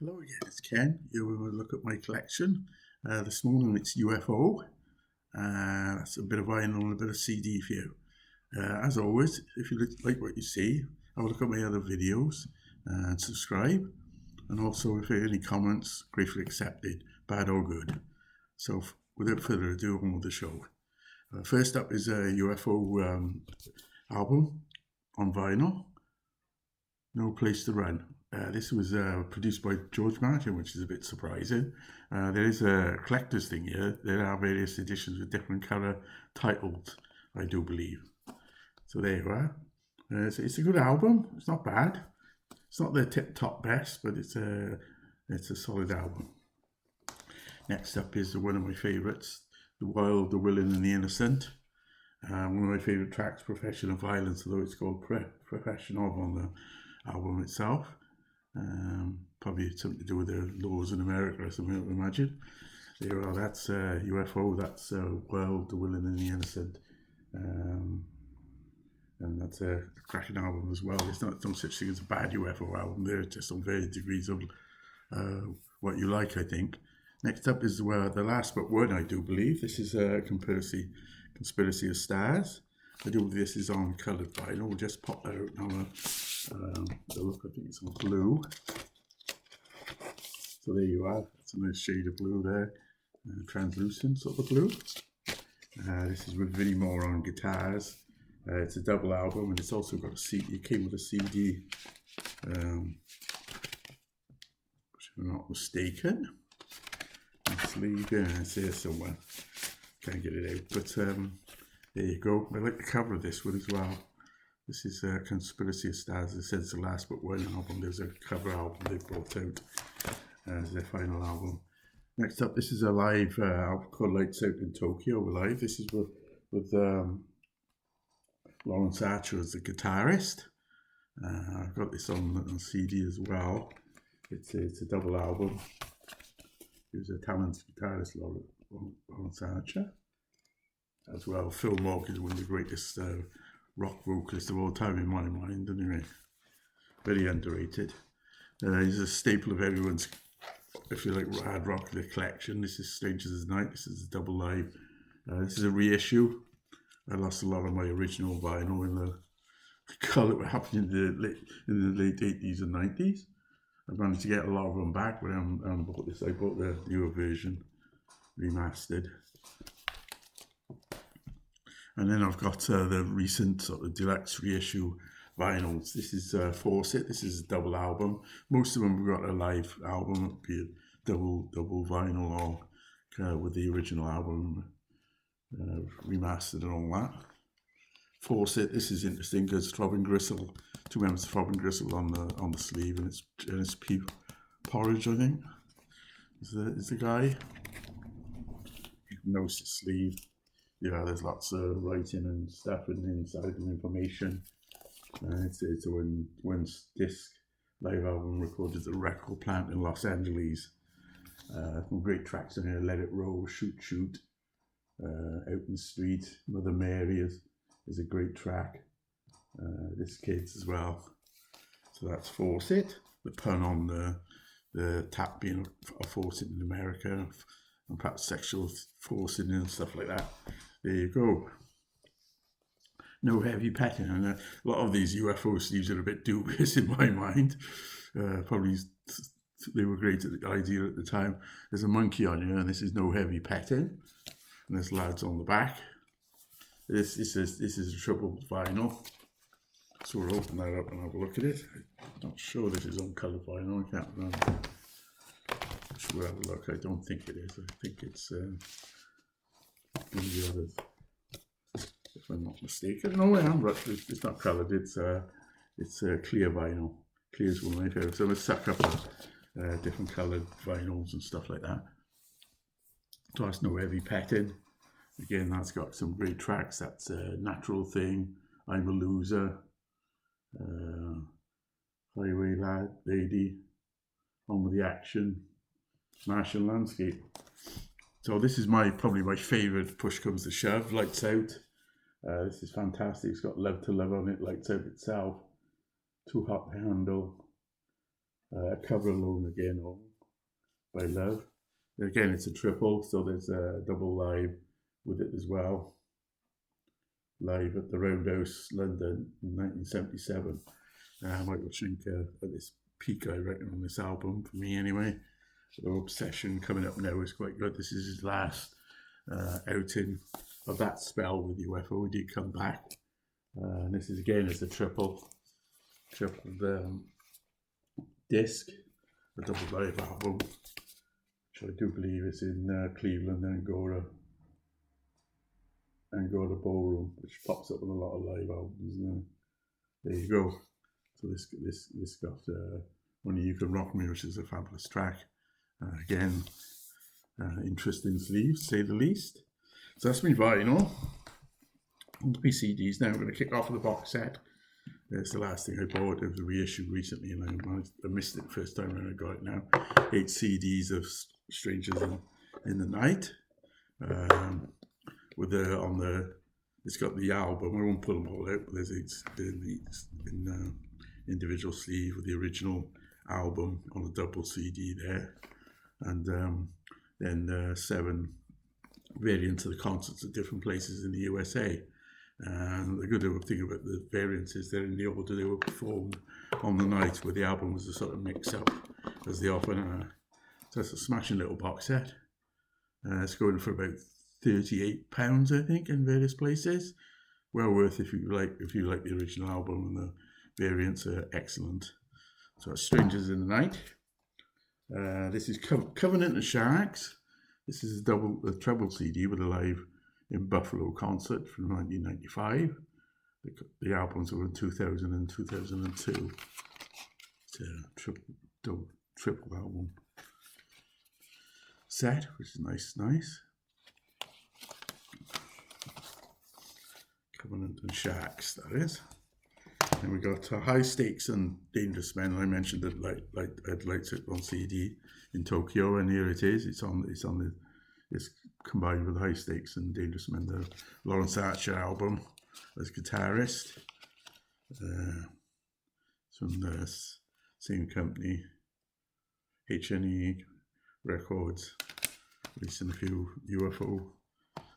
Hello again, it's Ken. Here we will look at my collection. This morning it's UFO. That's a bit of vinyl and a bit of CD for you. As always, if you like what you see, have a look at my other videos and subscribe. And also, if you have any comments, gratefully accepted, bad or good. So, without further ado, on with the show. First up is a UFO album on vinyl. No Place to Run. This was produced by George Martin, which is a bit surprising. There is a collector's thing here. There are various editions with different colour titles, I do believe. So there you are. It's a good album. It's not bad. It's not the tip-top best, but it's a solid album. Next up is one of my favourites, The Wild, the Willing and the Innocent. One of my favourite tracks, Profession of Violence, although it's called Profession of on the album itself. Probably something to do with the laws in America or something, I would imagine. There you are, that's UFO, that's Wild, the Willing and the Innocent. And that's a cracking album as well. There's no such thing as a bad UFO album. They're just on various degrees of what you like, I think. Next up is the last but one, I do believe. This is a Conspiracy of Stars. I do believe this is on coloured vinyl. We'll just pop that out now. The look, I think it's on blue. So there you are. It's a nice shade of blue there. Translucent sort of blue. This is with Vinnie Moore on guitars. It's a double album, and it's also got a CD. It came with a CD, if I'm not mistaken. Sleeve, yeah, it's here somewhere. Can't get it out, but there you go. I like the cover of this one as well. This is Conspiracy of Stars. It says the last but one album. There's a cover album they brought out as their final album. Next up, this is a live album called Lights Out in Tokyo Live. This is with Lawrence Archer as the guitarist. I've got this on CD as well. It's a double album. He was a talented guitarist, Lawrence Archer. As well, Phil Mogg is one of the greatest rock vocalists of all time in my mind, anyway. Very underrated. He's a staple of everyone's, if you like, hard rock collection. This is Strangers as Night. This is a double live. This is a reissue. I lost a lot of my original vinyl in the colour that happened in the late 80s and 90s. I managed to get a lot of them back, but I bought this. I bought the newer version, remastered. And then I've got the recent sort of deluxe reissue vinyls. This is Fawcett. This is a double album. Most of them have got a live album. It'd be a double vinyl or with the original album remastered and all that. Fawcett. This is interesting because Robin Gristle, two members of Robin Gristle on the sleeve, and it's Pete Porridge, I think, is the guy. You can notice the sleeve. Yeah, there's lots of writing and stuff inside and information. It's a one disc live album recorded at the record plant in Los Angeles. Some great tracks in here: Let It Roll, Shoot Shoot, Out in the Street, Mother Mary is a great track. This Kids as well. So that's Fawcett. The pun on the tap being a faucet in America, and perhaps sexual forcing and stuff like that. There you go. No heavy petting, and a lot of these UFO sleeves are a bit dubious in my mind. Probably they were great at the idea at the time. There's a monkey on here, and this is No Heavy Petting, and there's lads on the back. This is a triple vinyl. So we'll open that up and have a look at it. I'm not sure this is on colour vinyl. I can't remember. We'll have a look. I don't think it is. I think it's one of the others, if I'm not mistaken. No, I am. It's not coloured. It's clear vinyl. Clear is one of my favourites. So let's suck up different coloured vinyls and stuff like that. So that's No Heavy Petting. Again, that's got some great tracks. That's Natural Thing, I'm a Loser, Highway Lady, On with the Action, Martian Landscape. So this is probably my favourite Push Comes to Shove, Lights Out. This is fantastic. It's got Love to Love on it, Lights Out itself, Too Hot to Handle, Cover Alone Again by Love. Again, it's a triple, so there's a double live with it as well. Live at the Roundhouse, London in 1977. Michael Schenker at this peak, I reckon, on this album, for me anyway. So Obsession coming up now is quite good. This is his last outing of that spell with UFO. He did come back. And this is again as a triple disc, a double live album, which I do believe is in Cleveland and Angora Ballroom, which pops up on a lot of live albums now. There you go. So this got Only You Can Rock Me, which is a fabulous track. Again, interesting sleeves, to say the least. So that's me vinyl. On the CDs now. I'm going to kick off with the box set. It's the last thing I bought. It was a reissue recently, and I missed it the first time when I got it now. 8 CDs of Strangers in the Night. It's got the album. I won't pull them all out, but there's in individual sleeve with the original album on a double CD there, and then 7 variants of the concerts at different places in the USA. And the good thing about the variants is they're in the order they were performed on the night, where the album was a sort of mix-up, as they often are. So it's a smashing little box set. It's going for about £38, I think, in various places. Well worth if you like the original album, and the variants are excellent. So it's Strangers in the Night. This is Covenant and Sharks. This is a treble CD with a live in Buffalo concert from 1995. The albums were in 2000 and 2002. It's a triple album set, which is nice. Covenant and Sharks, that is. And we got High Stakes and Dangerous Men. I mentioned that I'd liked it on CD in Tokyo, and here it is. It's combined with High Stakes and Dangerous Men, the Lawrence Archer album as guitarist. It's from the same company, H&E Records, releasing a few UFO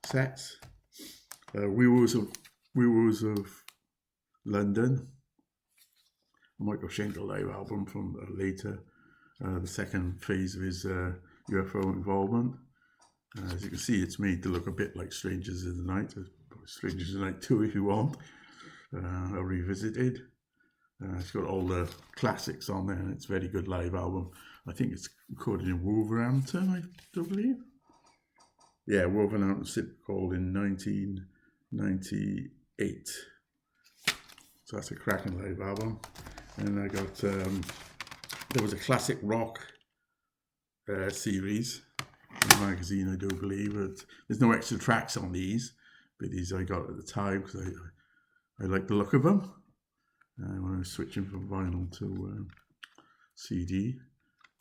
sets. We Wars of London, a Michael Schenker live album from later, the second phase of his UFO involvement. As you can see, it's made to look a bit like Strangers in the Night, Strangers in the Night 2 if you want, or revisited. It's got all the classics on there, and it's a very good live album. I think it's recorded in Wolverhampton, I do believe. Yeah, Wolverhampton called in 1998. So that's a cracking live album. And I got, there was a classic rock series in the magazine, I do believe. There's no extra tracks on these, but these I got at the time because I like the look of them when I was switching from vinyl to CD.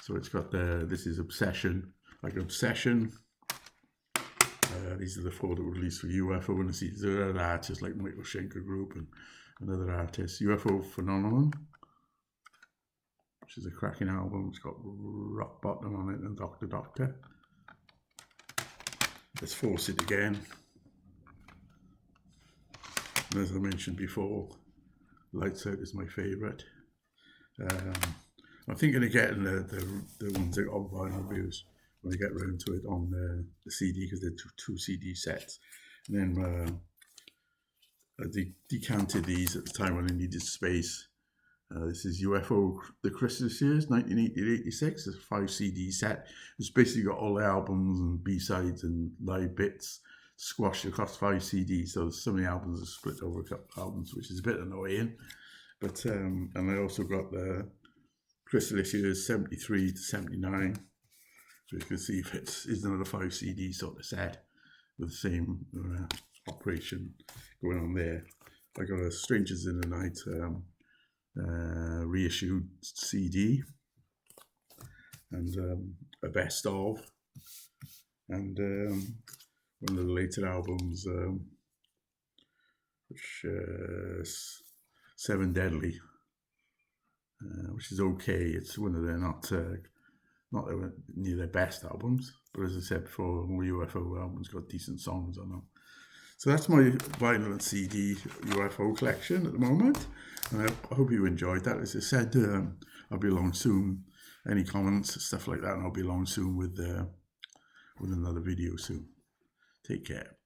So it's got this is Obsession, like Obsession. These are the 4 that were released for UFO, and there are other artists like Michael Schenker Group and other artists. UFO Phenomenon, which is a cracking album. It's got Rock Bottom on it and Doctor. Let's Force It Again. And as I mentioned before, Lights Out is my favourite. I'm thinking of getting the ones that got vinyl reviews when I get round to it on the CD, because they're two CD sets. And then I decanted these at the time when I needed space. This is UFO, the Christmas Years, 1980-86. It's a 5 CD set. It's basically got all the albums and B-sides and live bits squashed across 5 CDs. So some of the albums are split over a couple of albums, which is a bit annoying. But and I also got the Christmas Years 73 to 79. So you can see if it's another 5 CD sort of set with the same operation going on there. I got a Strangers in the Night reissued CD, and a best of, and one of the later albums, which 7 Deadly, which is okay. It's one of their not near their best albums, but as I said before, more UFO albums got decent songs on them. So that's my vinyl and CD UFO collection at the moment, and I hope you enjoyed that. As I said, I'll be along soon. Any comments, stuff like that, and I'll be along soon with another video soon. Take care.